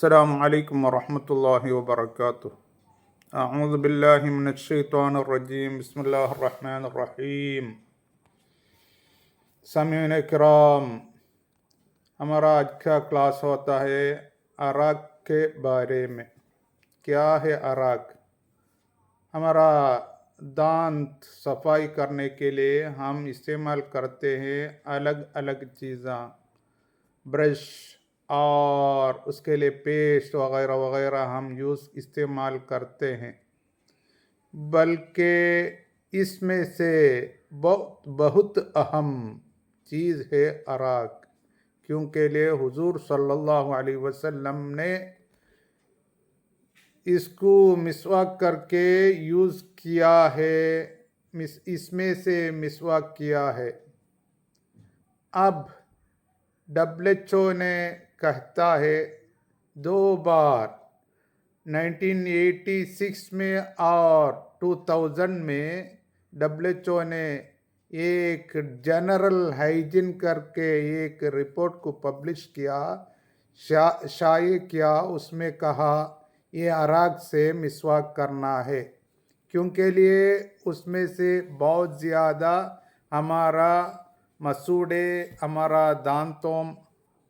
अस्सलामु अलैकुम वरहमतुल्लाहि वबरकातुहू। अऊज़ु बिल्लाहि मिनश्शैतानिर रजीम। बिस्मिल्लाहिर रहमानिर रहीम। सामीन किराम, हमारा आज का क्लास होता है अराक के बारे में। क्या है अराक? हमारा दांत सफाई करने के लिए हम इस्तेमाल करते हैं अलग अलग चीज़ें, ब्रश और उसके लिए पेस्ट वगैरह वगैरह हम इस्तेमाल करते हैं। बल्कि इसमें से बहुत अहम चीज़ है अराक, क्योंकि लिए हुजूर सल्लल्लाहु अलैहि वसल्लम ने इसको मिसवाक करके यूज़ किया है, इसमें से मिसवाक किया है। अब WHO ने कहता है 2 बार 1986 में और 2000 में WHO ने एक जनरल हाइजीन करके एक रिपोर्ट को पब्लिश किया, शाये किया। उसमें कहा ये अराक से मिसवाक करना है, क्योंकि लिए उसमें से बहुत ज़्यादा हमारा मसूड़े, हमारा दांतों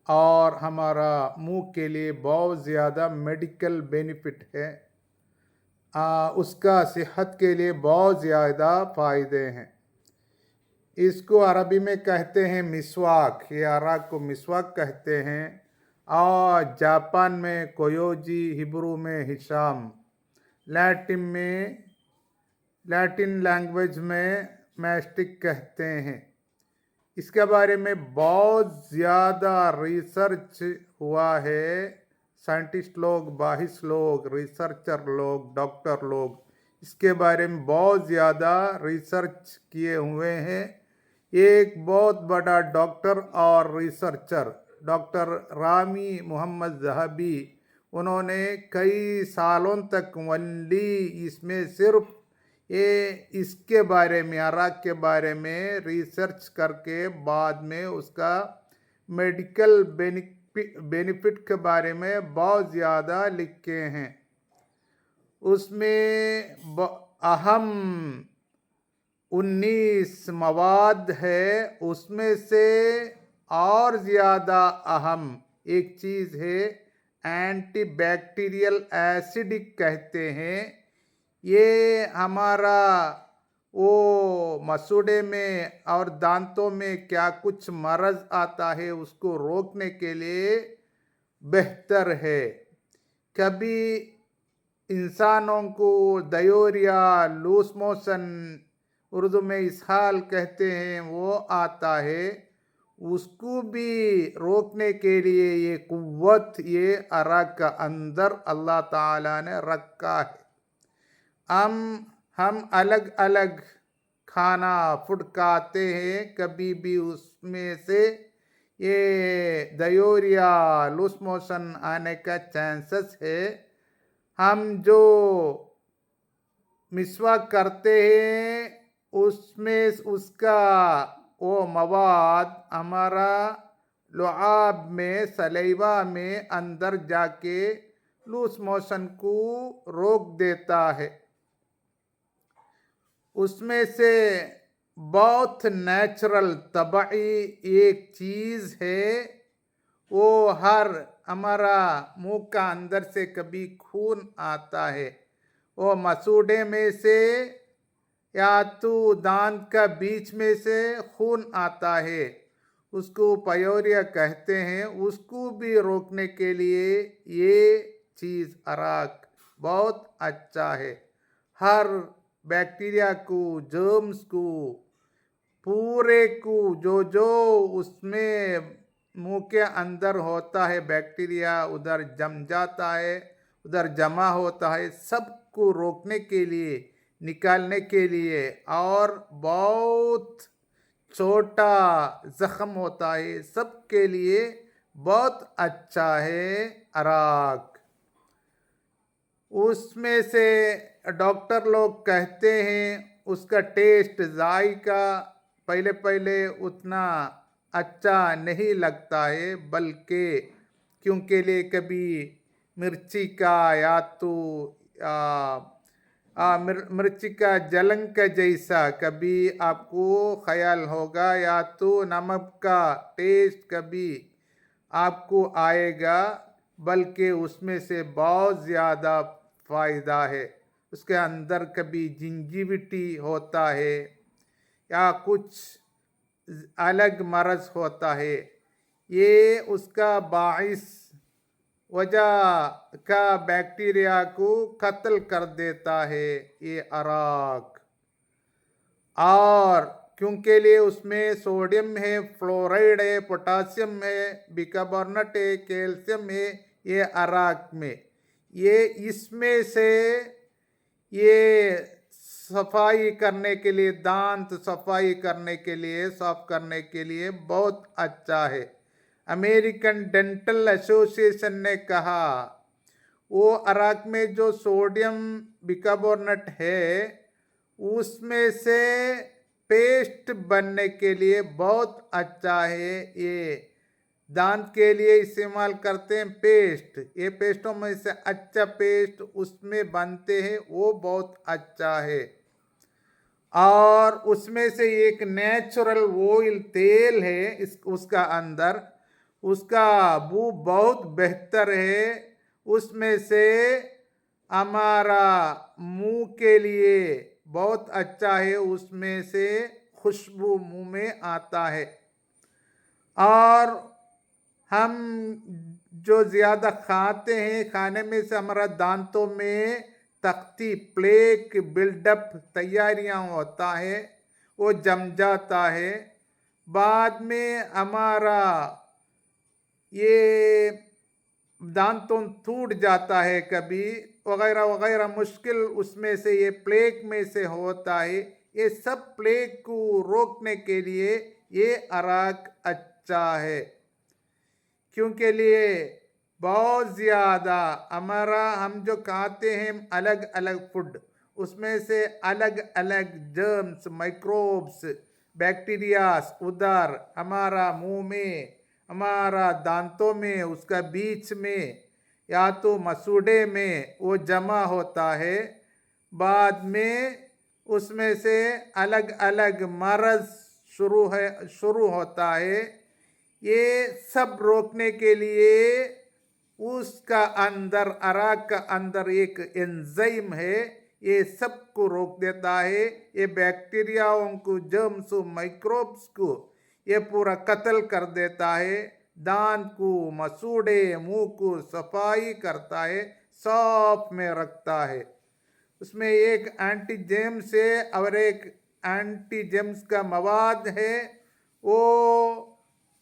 और हमारा मुंह के लिए बहुत ज़्यादा मेडिकल बेनिफिट है। उसका सेहत के लिए बहुत ज़्यादा फ़ायदे हैं। इसको अरबी में कहते हैं मिसवाक, ये अराक को मिसवाक कहते हैं। और जापान में कोयोजी, हिब्रू में हिशाम, लैटिन लैंग्वेज में मैस्टिक कहते हैं। इसके बारे में बहुत ज़्यादा रिसर्च हुआ है। साइंटिस्ट लोग, बाहिस लोग, रिसर्चर लोग, डॉक्टर लोग इसके बारे में बहुत ज़्यादा रिसर्च किए हुए हैं। एक बहुत बड़ा डॉक्टर और researcher doctor Rami Mohammad Dhabi, उन्होंने कई सालों तक वनली इसमें सिर्फ इसके बारे में, अराक के बारे में रिसर्च करके बाद में उसका मेडिकल बेनिफिट के बारे में बहुत ज़्यादा लिखे हैं। उसमें अहम 19 मवाद है। उसमें से और ज़्यादा अहम एक चीज़ है एंटीबैक्टीरियल एसिडिक कहते हैं। ये हमारा वो मसूड़े में और दांतों में क्या कुछ मर्ज़ आता है उसको रोकने के लिए बेहतर है। कभी इंसानों को डायरिया, लूज मोशन, उर्दू में इसहाल कहते हैं, वो आता है, उसको भी रोकने के लिए ये कुव्वत ये अराक का अंदर अल्लाह ताला ने रखा है। हम अलग अलग खाना फूड खाते हैं, कभी भी उसमें से ये डायरिया, लूज मोशन आने का चांसेस है। हम जो मिसवाक करते हैं उसमें उसका वो मवाद हमारा लुआब में, सलाइवा में अंदर जाके लूज मोशन को रोक देता है। उसमें से बहुत नेचुरल तबाई एक चीज़ है, वो हर हमारा मुंह का अंदर से कभी खून आता है, वो मसूड़े में से या तो दांत का बीच में से खून आता है, उसको पायोरिया कहते हैं। उसको भी रोकने के लिए ये चीज़ अराक बहुत अच्छा है। हर बैक्टीरिया को, जर्म्स को, पूरे को जो उसमें मुंह के अंदर होता है बैक्टीरिया, उधर जम जाता है, उधर जमा होता है, सबको रोकने के लिए, निकालने के लिए, और बहुत छोटा जख्म होता है, सबके लिए बहुत अच्छा है अराक। उसमें से डॉक्टर लोग कहते हैं उसका टेस्ट, जायका पहले उतना अच्छा नहीं लगता है, बल्कि क्योंकि लिए कभी मिर्ची का या तो मिर्ची का जलन का जैसा कभी आपको ख्याल होगा, या तो नमक का टेस्ट कभी आपको आएगा, बल्कि उसमें से बहुत ज़्यादा फ़ायदा है। उसके अंदर कभी जिंजिविटी होता है या कुछ अलग मरज होता है, ये उसका बाइस वजह का बैक्टीरिया को कत्ल कर देता है ये अराक। और क्योंकि लिए उसमें सोडियम है, फ्लोराइड है, पोटासियम है, बिकार्बोनेट है, कैल्शियम है ये अराक में। ये इसमें से ये सफाई करने के लिए, दांत सफाई करने के लिए, साफ करने के लिए बहुत अच्छा है। अमेरिकन डेंटल एसोसिएशन ने कहा वो अराक में जो सोडियम बिकार्बोनेट है उसमें से पेस्ट बनने के लिए बहुत अच्छा है। ये दांत के लिए इस्तेमाल करते हैं पेस्ट, ये पेस्टों में से अच्छा पेस्ट उसमें बनते हैं, वो बहुत अच्छा है। और उसमें से एक नेचुरल ऑयल तेल है उसका अंदर, उसका बू बहुत बेहतर है। उसमें से हमारा मुंह के लिए बहुत अच्छा है, उसमें से खुशबू मुंह में आता है। और हम जो ज़्यादा खाते हैं, खाने में से हमारा दांतों में तख्ती, प्लेक बिल्डअप तैयारियां होता है, वो जम जाता है। बाद में हमारा ये दांतों टूट जाता है कभी, वगैरह वगैरह मुश्किल उसमें से ये प्लेक में से होता है। ये सब प्लेक को रोकने के लिए ये अराक अच्छा है। क्योंकि लिए बहुत ज़्यादा हमारा हम जो खाते हैं अलग अलग फूड, उसमें से अलग अलग जर्म्स, माइक्रोब्स, बैक्टीरियास उधर हमारा मुंह में, हमारा दांतों में, उसका बीच में या तो मसूड़े में वो जमा होता है। बाद में उसमें से अलग अलग मरज शुरू होता है। ये सब रोकने के लिए उसका अंदर, अराक का अंदर एक एंजाइम है, ये सब को रोक देता है। ये बैक्टीरियाओं को, जर्म्स, माइक्रोब्स को ये पूरा कत्ल कर देता है। दांत को, मसूड़े, मुंह को सफाई करता है, साफ में रखता है। उसमें एक एंटी जेम्स है और एक एंटी जेम्स का मवाद है, वो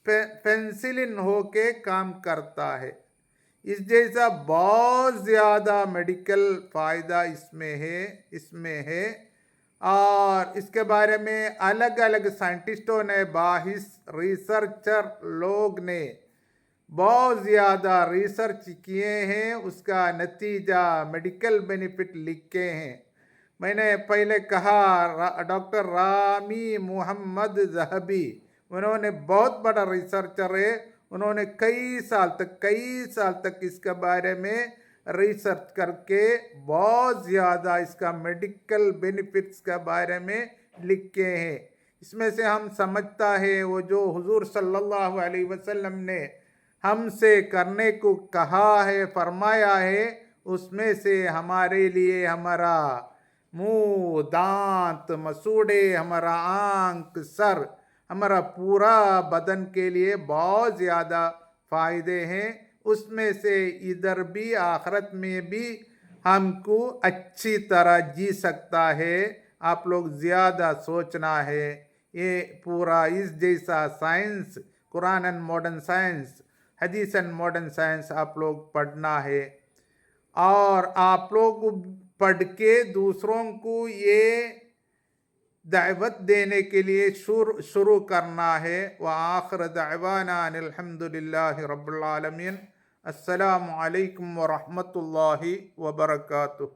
पेंसिलिन होके काम करता है। इस जैसा बहुत ज़्यादा मेडिकल फ़ायदा इसमें है। और इसके बारे में अलग अलग साइंटिस्टों ने, बाहिस रिसर्चर लोग ने बहुत ज़्यादा रिसर्च किए हैं, उसका नतीजा मेडिकल बेनिफिट लिखे हैं। मैंने पहले कहा डॉक्टर रामी मोहम्मद जहबी, उन्होंने बहुत बड़ा रिसर्चर है, उन्होंने कई साल तक इसके बारे में रिसर्च करके बहुत ज़्यादा इसका मेडिकल बेनिफिट्स के बारे में लिखे हैं। इसमें से हम समझता है वो जो हुजूर सल्लल्लाहु अलैहि वसल्लम ने हमसे करने को कहा है, फरमाया है, उसमें से हमारे लिए हमारा मुंह, दांत, मसूड़े, हमारा आंख, सर, हमारा पूरा बदन के लिए बहुत ज़्यादा फ़ायदे हैं। उसमें से इधर भी आखिरत में भी हमको अच्छी तरह जी सकता है। आप लोग ज़्यादा सोचना है, ये पूरा इस जैसा science, Quran and modern science, हदीस एंड मॉडर्न साइंस आप लोग पढ़ना है। और आप लोग पढ़ के दूसरों को ये दावत देने के लिए शुरू करना है। व आखिर दावाना अनिल हम्दुलिल्लाहि रब्बिल आलमीन। अस्सलामु अलैकुम व रहमतुल्लाहि व बरकातुहू।